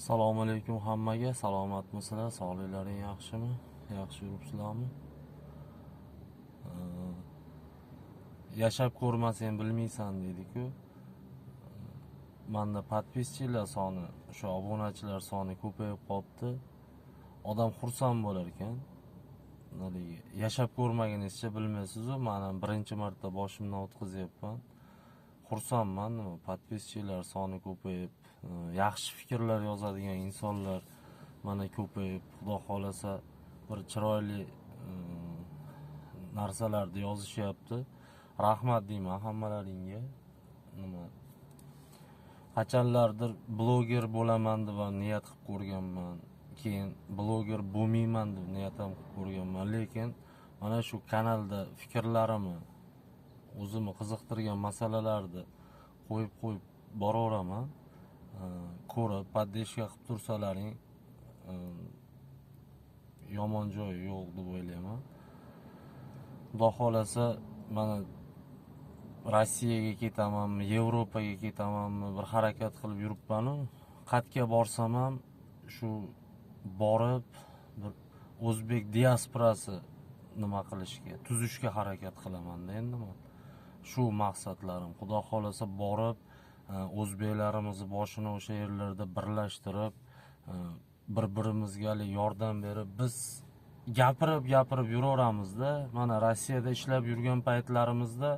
Assalomu alaykum hammaga. Salomatmisizlar? Sog'liklaring yaxshimi? Yaxshi yuribsizlarmi? Yashab ko'rmasang bilmaysan deydi-ku. Menda podpischilar soni, o'sha obunachilar soni ko'payib qopti. Odam xursand bo'lar ekan. Yashab ko'rmaganingizcha bilmaysiz-ku, men birinchi marta boshimdan o'tkazyapman. Xursandman, podpischilar soni ko'payib, yaxshi fikrlar yozadigan insonlar mana ko'payib, xudo xolasa bir chiroyli narsalarni yozishyapti. Rahmat deyman hammalaringga. Qachonlardir bloger bo'laman deb niyat qilib ko'rganman. Keyin bloger bo'lmayman deb niyat ham qilib ko'rganman, lekin mana shu kanalda fikrlarimni, o'zimni qiziqtirgan masalalarni qo'yib boraveraman. Ko'rib, podдержка qilib tursalaring yomon joyi yo'q deb o'ylayman. Xudo xolasa mana Rossiyaga ketamanmi, Yevropaga ketamanmi, bir harakat qilib yuribman-ku. Qayerga borsam ham shu borib bir o'zbek diasporasi nima qilishga, tuzishga harakat qilaman-da endi men. Shu maqsadlarim. Xudo xolasa borib o'zbeklarimizni boshini o'sha yerlarda birlashtirib, bir-birimizga yordam berib, biz gapirib yuraveramizda. Mana Rossiyada ishlab yurgan paytlarimizda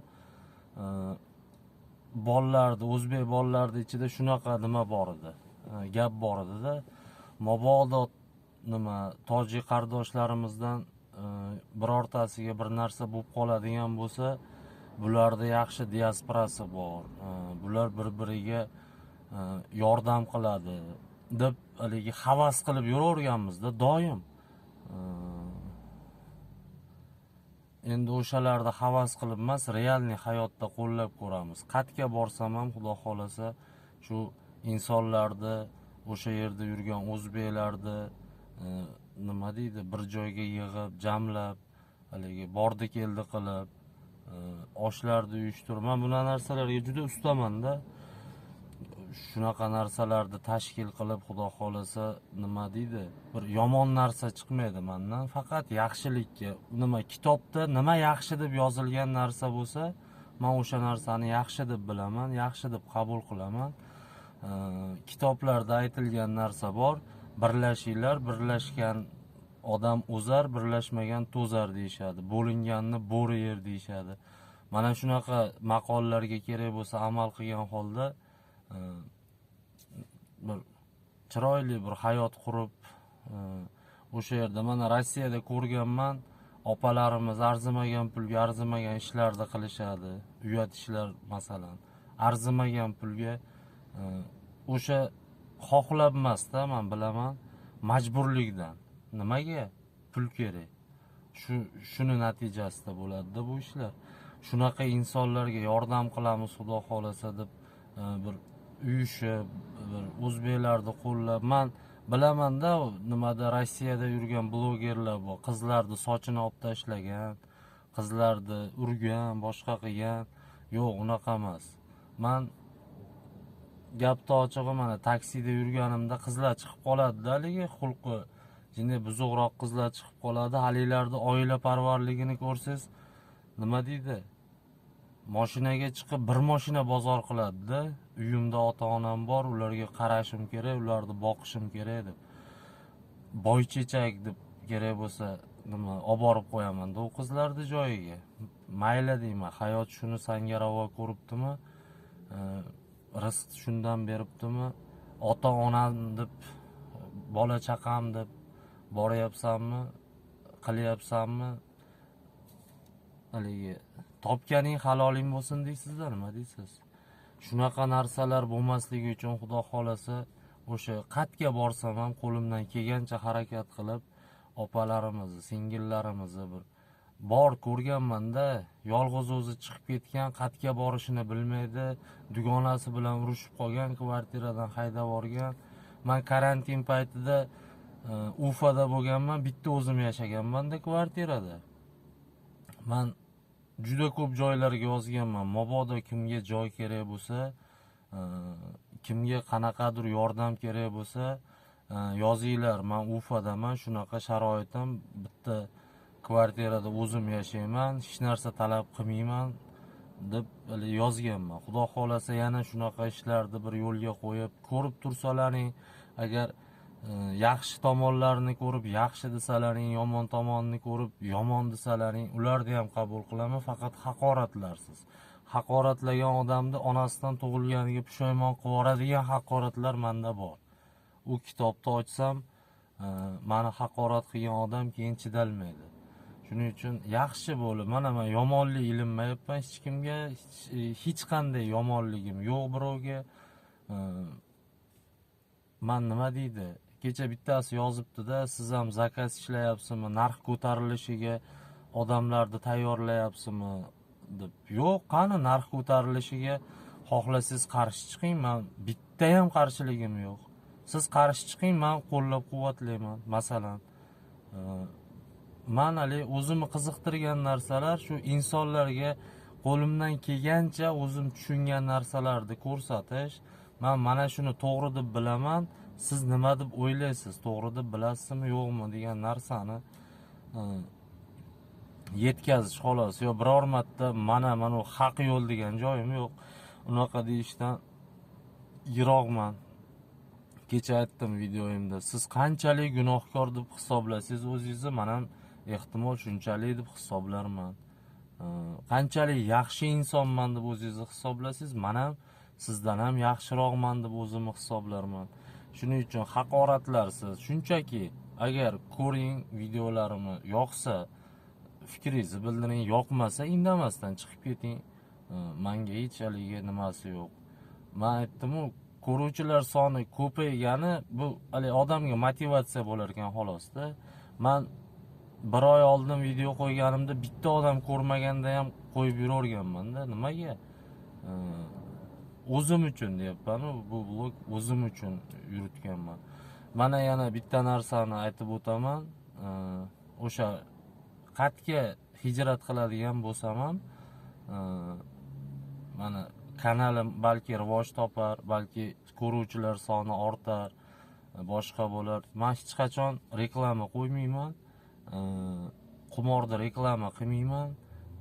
bolalarni, o'zbek bolalarning ichida shunaqa nima bor edi. Gap bor edi-da. Mabodo nima tojik qardoshlarimizdan birortasiga bir narsa bo'lib qoladigan bo'lsa, bularda yaxshi diasporasi bor. Bular bir-biriga yordam qiladi deb haligi havas qilib yuraverganmiz-da doim. Endi o'shalarda havas qilib emas, realniy hayotda qo'llab ko'ramiz. Qayerga borsam ham xudo xolasa shu insonlarni, o'sha yerda yurgan o'zbeklarni nima deydi, bir joyga yig'ib, jamlab, haligi bordi keldi qilib, oshlarni uyushtirib, men bu narsalarga juda ustaman-da. Shunaqa narsalarni tashkil qilib, xudo xolasa nima deydi, bir yomon narsa chiqmaydi mendan, faqat yaxshilikka. Nima kitobda nima yaxshi deb yozilgan narsa bo'lsa, men o'sha narsani yaxshi deb bilaman, yaxshi deb qabul qilaman. Kitoblarda aytilgan narsa bor. Birlashinglar, birlashgan odam o'zar, birlashmagan to'zar deyshadi. Bo'linganni bo'ri yer deyshadi. Mana shunaqa maqollarga kerak bo'lsa amal qilgan holda bir chiroyli bir hayot qurib, o'sha yerda mana Rossiyada ko'rganman, opalarimiz arzimagan pulga arzimagan ishlarni qilishadi. Uyat ishlar masalan, arzimagan pulga o'sha xohlab emas-da, men bilaman, majburlikdan. Nimaga pul kerak? Shuni natijasida bo'ladi-da bu ishlar. Shunaqa insonlarga yordam qilamiz xudo xolasa deb bir uyushib, bir o'zbeklarni qo'llab, men bilaman-da, nimada Rossiyada yurgan blogerlar bor, qizlarni sochini olib tashlagan, qizlarni urgan, boshqa qilgan. Yo'q, unaqa emas. Men gapni ochig'i, mana taksida yurganimda qizlar chiqib qoladi-da, haligi xulqi jinni buzuqroq qizlar chiqib qoladi. Halilarni oila parvarligini ko'rsangiz, nima deydi? Mashinaga chiqib bir mashina bozor qiladi-da. Uyimda ota-onam bor, ularga qarashim kerak, ularni boqishim kerak deb. Boychechak deb kerak bo'lsa, nima olib borib qo'yaman-da u qizlarni joyiga. Mayli deyman, hayot shuni sanga ravo ko'ribdimi? Rizq shundan beribdimi? Ota-onam deb, bola chaqam deb boryapsanmi? Qilyapsanmi? Haligi topganing haloling bo'lsin deysizlar, nima deysiz? Shunaqa narsalar bo'lmasligi uchun xudo xolasa o'sha qayerga borsam ham qo'limdan kelgancha harakat qilib, opalarimizni, singillarimizni bir bor ko'rganman-da, yolg'iz o'zi chiqib ketgan, qayerga borishini bilmaydi, dugonasi bilan urushib qolgan, kvartiradan haydab yuborgan. Men karantin paytida Ufada bo'lganman, bitta o'zim yashaganman-da kvartirada. Men juda ko'p joylarga yozganman. Mabodo kimga joy kerak bo'lsa, kimga qanaqadir yordam kerak bo'lsa, yozinglar, man Ufadaman, shunaqa sharoitim, bitta kvartirada o'zim yashayman, hech narsa talab qilmayman deb yozganman. Xudo xolasa yana shunaqa ishlarni bir yo'lga qo'yib, ko'rib tursalaring, agar yaxshi tomonlarini ko'rib yaxshi desalaring, yomon tomonini ko'rib yomon desalaring, ularni ham qabul qilaman, faqat haqoratlarsiz. Haqoratlagan odamni onasidan tug'ilganiga pushaymon qilib yuboradigan haqoratlar menda bor. U kitobni ochsam, mani haqorat qilgan odam keyin chidalmaydi. Shuning uchun yaxshi bo'lib, mana men yomonlik ilinmayapman hech kimga, hech qanday yomonligim yo'q birovga. Man nima deydi? Kecha bittasi yozibdi-da, siz ham zakaz ishlayapsizmi, narx ko'tarilishiga odamlarni tayyorlayapsizmi deb. Yo'q, qani narx ko'tarilishiga xohlasangiz qarshi chiqing, men bitta ham qarshiligim yo'q. Siz qarshi chiqing, men qo'llab-quvvatlayman. Masalan, man o'zimni qiziqtirgan narsalar shu, insonlarga qo'limdan kelgancha o'zim tushungan narsalarni ko'rsatish. Men mana shuni to'g'ri deb bilaman. Siz nima deb o'ylaysiz? To'g'ri deb bilasizmi, yo'qmi degan narsani yetkazish xolos. Yo biror marta mana haq yo'l degan joyim yo'q. Unaqa deyishdan yiroqman. Kecha aytdim videoyimda, siz qanchalik gunohkor deb hisoblasangiz o'zingizni, men ham ehtimol shunchalik deb hisoblarman. Qanchalik yaxshi insonman deb o'zingizni hisoblasangiz, men ham sizdan ham yaxshiroqman deb o'zimni hisoblarman. Shuning uchun haqoratlarsiz, shunchaki agar ko'ring, videolarimni yoqsa fikringizni bildiring, yoqmasa indamasdan chiqib keting. Menga hech haligi nimasi yo'q. Men aytdim-ku, ko'ruvchilar soni ko'paygani bu odamga motivatsiya bo'lar ekan xolosda. Men bir oy oldin video qo'yganimda bitta odam ko'rmaganda ham qo'yib yuraverganman-da. Nimaga? O'zim uchun deyapman, bu vlog o'zim uchun yuritganman. Mana yana bitta narsani aytib o'taman. O'sha qatga hijrat qiladigan bo'lsam ham, mana kanalim balki rivoj topar, balki ko'ruvchilar soni ortar, boshqa bo'lar. Men hech qachon reklama qo'ymayman, qumorda reklama qilmayman.